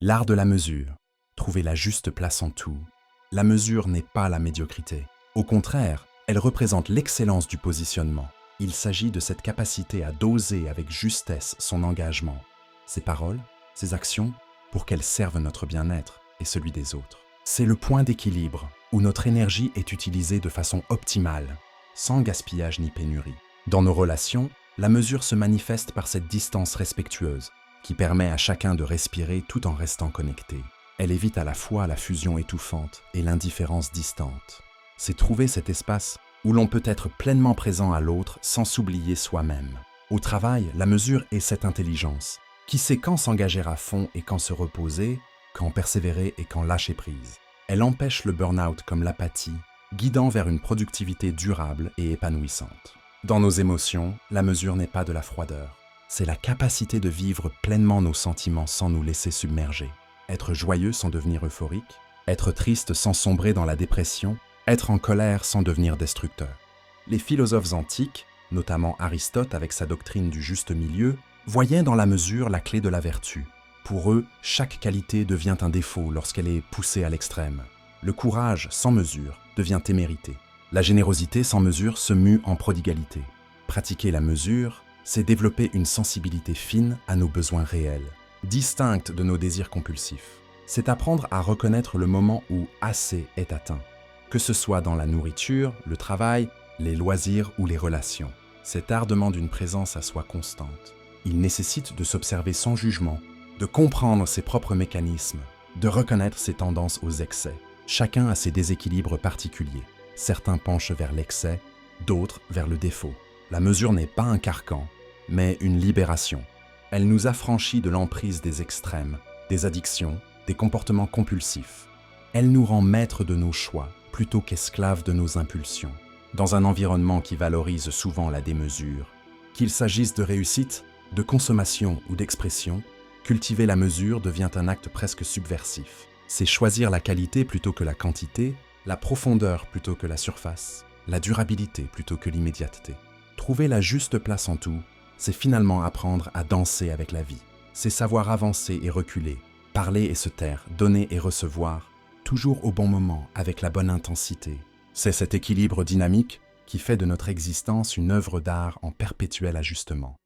L'art de la mesure. Trouver la juste place en tout. La mesure n'est pas la médiocrité. Au contraire, elle représente l'excellence du positionnement. Il s'agit de cette capacité à doser avec justesse son engagement, ses paroles, ses actions, pour qu'elles servent notre bien-être et celui des autres. C'est le point d'équilibre où notre énergie est utilisée de façon optimale, sans gaspillage ni pénurie. Dans nos relations, la mesure se manifeste par cette distance respectueuse, qui permet à chacun de respirer tout en restant connecté. Elle évite à la fois la fusion étouffante et l'indifférence distante. C'est trouver cet espace où l'on peut être pleinement présent à l'autre sans s'oublier soi-même. Au travail, la mesure est cette intelligence, qui sait quand s'engager à fond et quand se reposer, quand persévérer et quand lâcher prise. Elle empêche le burn-out comme l'apathie, guidant vers une productivité durable et épanouissante. Dans nos émotions, la mesure n'est pas de la froideur. C'est la capacité de vivre pleinement nos sentiments sans nous laisser submerger. Être joyeux sans devenir euphorique, être triste sans sombrer dans la dépression, être en colère sans devenir destructeur. Les philosophes antiques, notamment Aristote avec sa doctrine du juste milieu, voyaient dans la mesure la clé de la vertu. Pour eux, chaque qualité devient un défaut lorsqu'elle est poussée à l'extrême. Le courage sans mesure devient témérité. La générosité sans mesure se mue en prodigalité. Pratiquer la mesure, c'est développer une sensibilité fine à nos besoins réels, distincte de nos désirs compulsifs. C'est apprendre à reconnaître le moment où assez est atteint, que ce soit dans la nourriture, le travail, les loisirs ou les relations. Cet art demande une présence à soi constante. Il nécessite de s'observer sans jugement, de comprendre ses propres mécanismes, de reconnaître ses tendances aux excès. Chacun a ses déséquilibres particuliers. Certains penchent vers l'excès, d'autres vers le défaut. La mesure n'est pas un carcan, mais une libération. Elle nous affranchit de l'emprise des extrêmes, des addictions, des comportements compulsifs. Elle nous rend maîtres de nos choix, plutôt qu'esclaves de nos impulsions. Dans un environnement qui valorise souvent la démesure, qu'il s'agisse de réussite, de consommation ou d'expression, cultiver la mesure devient un acte presque subversif. C'est choisir la qualité plutôt que la quantité, la profondeur plutôt que la surface, la durabilité plutôt que l'immédiateté. Trouver la juste place en tout, c'est finalement apprendre à danser avec la vie. C'est savoir avancer et reculer, parler et se taire, donner et recevoir, toujours au bon moment, avec la bonne intensité. C'est cet équilibre dynamique qui fait de notre existence une œuvre d'art en perpétuel ajustement.